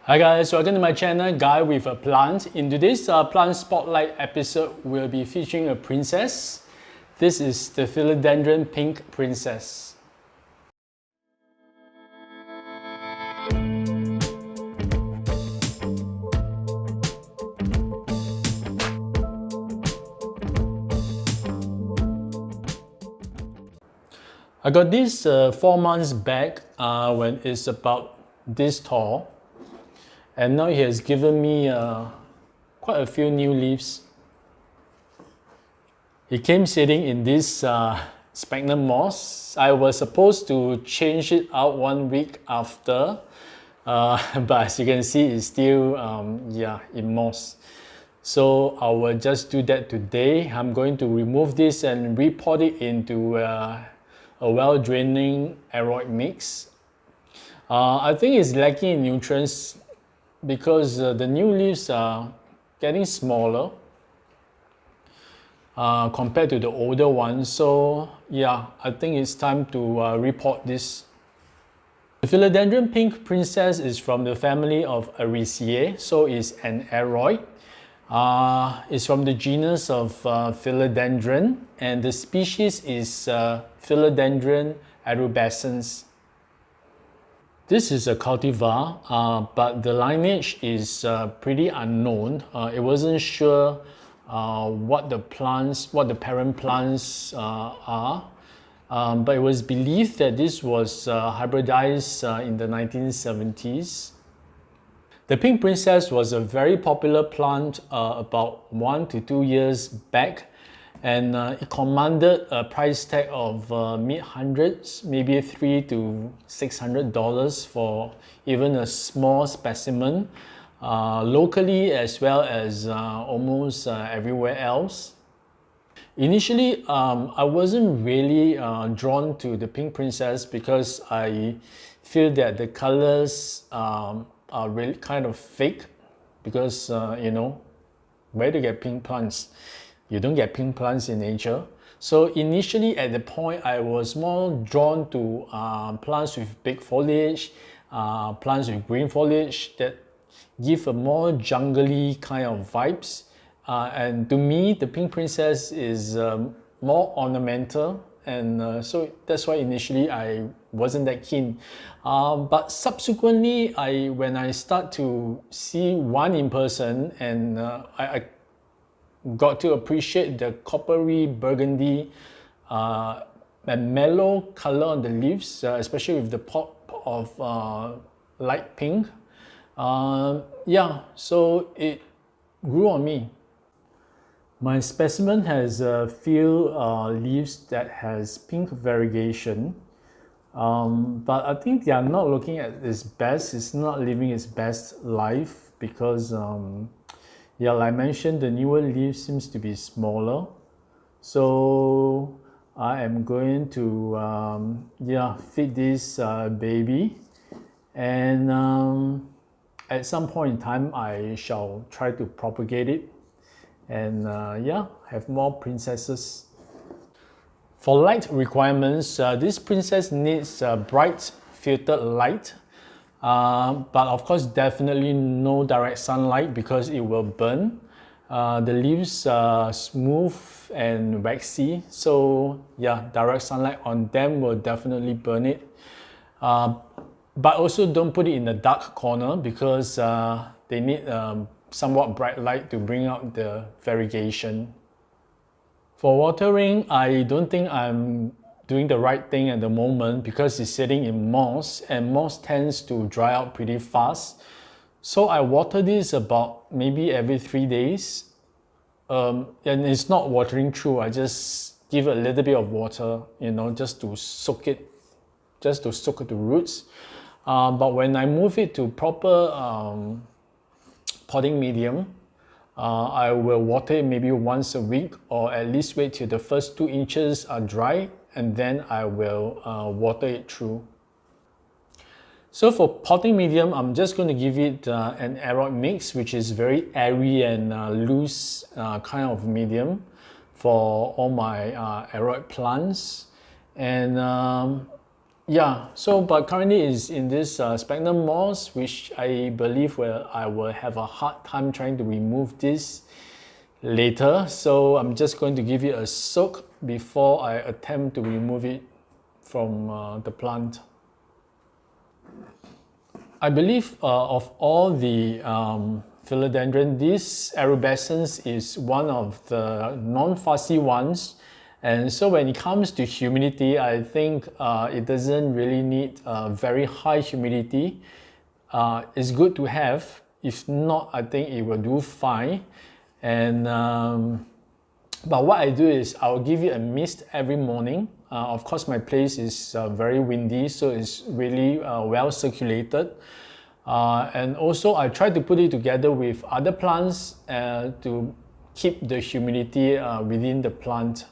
Hi guys, welcome to my channel, Guy with a Plant. In today's plant spotlight episode, we'll be featuring a princess. This is the Philodendron Pink Princess. I got this 4 months back when it's about this tall. And now he has given me quite a few new leaves. He came sitting in this sphagnum moss. I was supposed to change it out 1 week after, but as you can see, it's still in moss. So I will just do that today. I'm going to remove this and repot it into a well-draining aeroid mix. I think it's lacking in nutrients because the new leaves are getting smaller compared to the older ones. So yeah, I think it's time to repot this. The Philodendron Pink Princess is from the family of Erubescen, so it's an aeroid. It's from the genus of Philodendron, and the species is Philodendron erubescens. This is a cultivar, but the lineage is pretty unknown. It wasn't sure what the parent plants are, but it was believed that this was hybridized in the 1970s. The Pink Princess was a very popular plant about 1 to 2 years back, and it commanded a price tag of mid-hundreds, maybe $300 to $600 for even a small specimen, locally as well as almost everywhere else. Initially, I wasn't really drawn to the Pink Princess because I feel that the colors are really kind of fake, because you know, where to get pink plants? You don't get pink plants in nature. So initially at the point, I was more drawn to plants with big foliage, plants with green foliage that give a more jungly kind of vibes. And to me, the Pink Princess is more ornamental, and so that's why initially I wasn't that keen. But subsequently, when I start to see one in person, and I got to appreciate the coppery burgundy and mellow color on the leaves, especially with the pop of light pink. Yeah, so it grew on me. My specimen has a few leaves that has pink variegation, but I think they are not looking at its best. It's not living its best life because yeah, like I mentioned, the newer leaf seems to be smaller. So I am going to feed this baby, and at some point in time I shall try to propagate it and have more princesses. For light requirements, this princess needs bright filtered light. But of course, definitely no direct sunlight because it will burn. The leaves are smooth and waxy, so yeah, direct sunlight on them will definitely burn it. But also don't put it in a dark corner because they need somewhat bright light to bring out the variegation. For watering, I don't think I'm doing the right thing at the moment because it's sitting in moss, and moss tends to dry out pretty fast. So I water this about maybe every 3 days, and it's not watering through. I just give a little bit of water, you know, just to soak it, the roots. But when I move it to proper potting medium, I will water it maybe once a week, or at least wait till the first 2 inches are dry, and then I will water it through. So for potting medium, I'm just going to give it an aeroid mix, which is very airy and loose kind of medium for all my aeroid plants. And Yeah, so but currently is in this sphagnum moss, which I believe I will have a hard time trying to remove this later. So I'm just going to give it a soak before I attempt to remove it from the plant. I believe of all the philodendron, this erubescens is one of the non-fussy ones. And so when it comes to humidity, I think it doesn't really need very high humidity. It's good to have. If not, I think it will do fine. And but what I do is I'll give it a mist every morning. Of course, my place is very windy, so it's really well circulated. And also, I try to put it together with other plants to keep the humidity within the plant.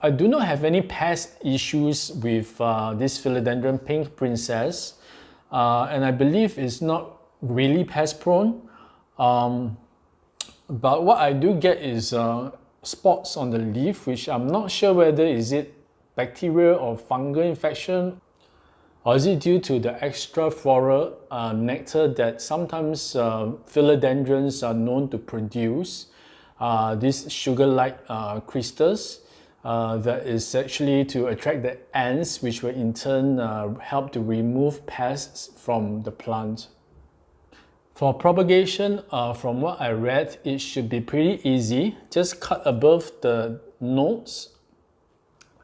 I do not have any pest issues with this Philodendron Pink Princess, and I believe it's not really pest prone. But what I do get is spots on the leaf, which I'm not sure whether is it bacterial or fungal infection, or is it due to the extra floral nectar that sometimes philodendrons are known to produce, these sugar-like crystals that is actually to attract the ants, which will in turn help to remove pests from the plant. For propagation, from what I read, it should be pretty easy. Just cut above the nodes.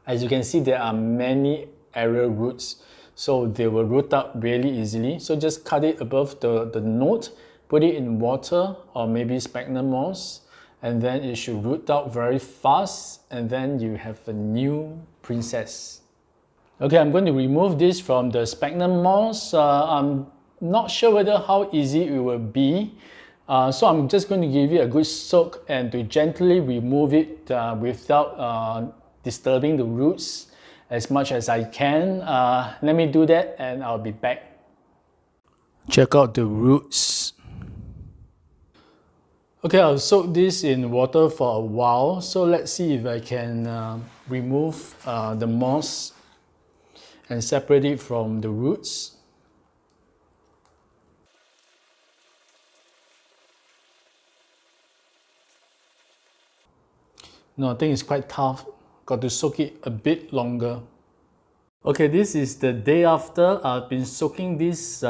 As you can see, there are many aerial roots, so they will root up really easily. So just cut it above the node, put it in water or maybe sphagnum moss, and then it should root out very fast, and then you have a new princess. Okay, I'm going to remove this from the sphagnum moss. I'm not sure whether how easy it will be. So I'm just going to give it a good soak and to gently remove it without disturbing the roots as much as I can. Let me do that and I'll be back. Check out the roots. Okay, I'll soak this in water for a while. So let's see if I can remove the moss and separate it from the roots. No, I think it's quite tough. Got to soak it a bit longer. Okay, this is the day after. I've been soaking this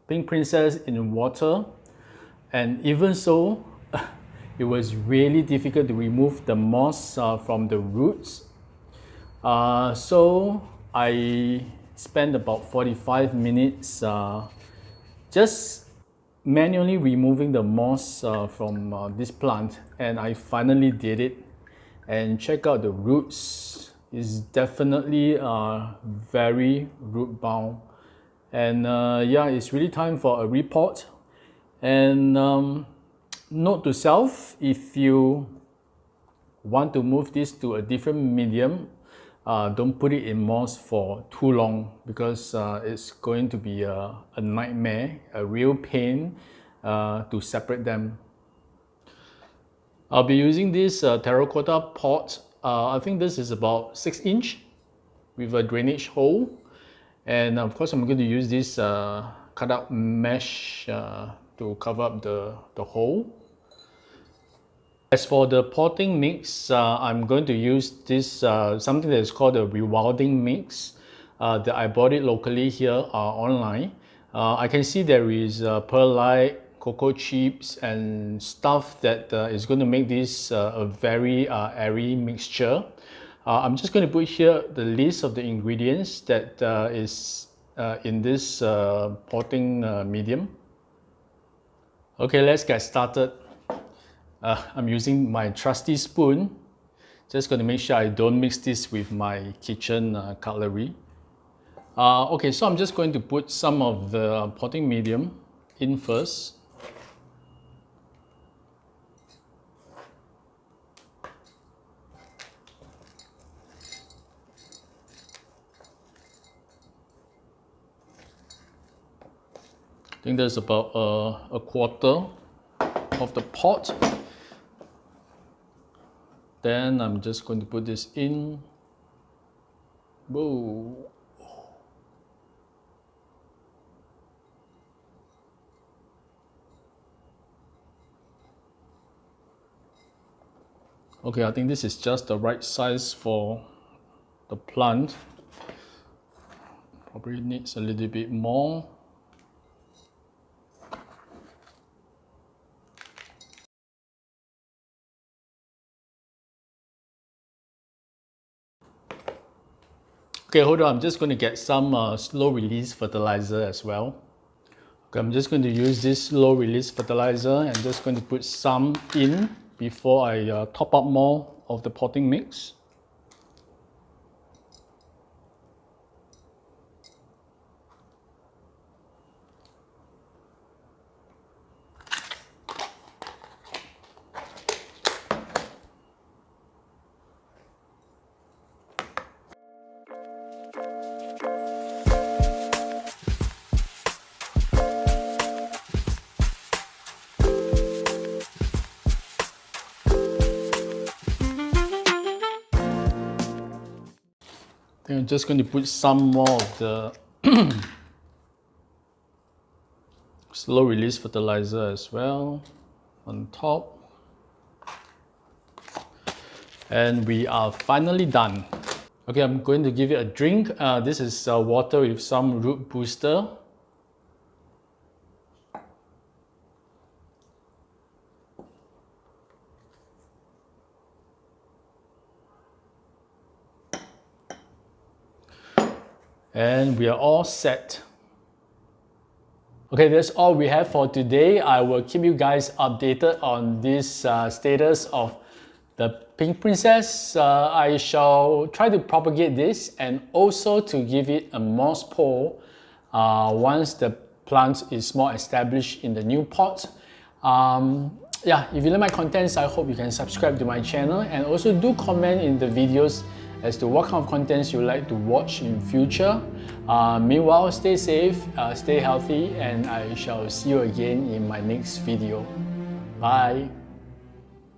Pink Princess in water, and even so, it was really difficult to remove the moss from the roots. So I spent about 45 minutes just manually removing the moss from this plant, and I finally did it. And check out the roots. It's definitely very root bound, and yeah, it's really time for a repot. And note to self, if you want to move this to a different medium, don't put it in moss for too long, because it's going to be a nightmare, a real pain to separate them. I'll be using this terracotta pot. I think this is about 6 inch with a drainage hole. And of course, I'm going to use this cutout mesh to cover up the hole. As for the potting mix, I'm going to use this something that is called a Rewilding mix that I bought it locally here online. I can see there is perlite, cocoa chips, and stuff that is going to make this a very airy mixture. I'm just going to put here the list of the ingredients that is in this potting medium. Okay, let's get started. I'm using my trusty spoon. Just going to make sure I don't mix this with my kitchen cutlery. Okay, so I'm just going to put some of the potting medium in first. I think there's about a quarter of the pot. Then I'm just going to put this in. Whoa. Okay, I think this is just the right size for the plant. Probably needs a little bit more. Okay, hold on, I'm just going to get some slow release fertilizer as well. Okay, I'm just going to use this slow release fertilizer and just going to put some in before I top up more of the potting mix. Then I'm just going to put some more of the slow release fertilizer as well on top. And we are finally done. Okay, I'm going to give it a drink. This is water with some root booster. And we are all set. Okay, that's all we have for today. I will keep you guys updated on this status of the Pink Princess. I shall try to propagate this and also to give it a moss pole once the plant is more established in the new pot. Yeah, if you like my contents, I hope you can subscribe to my channel and also do comment in the videos as to what kind of contents you like to watch in future. Meanwhile, stay safe, stay healthy, and I shall see you again in my next video. Bye!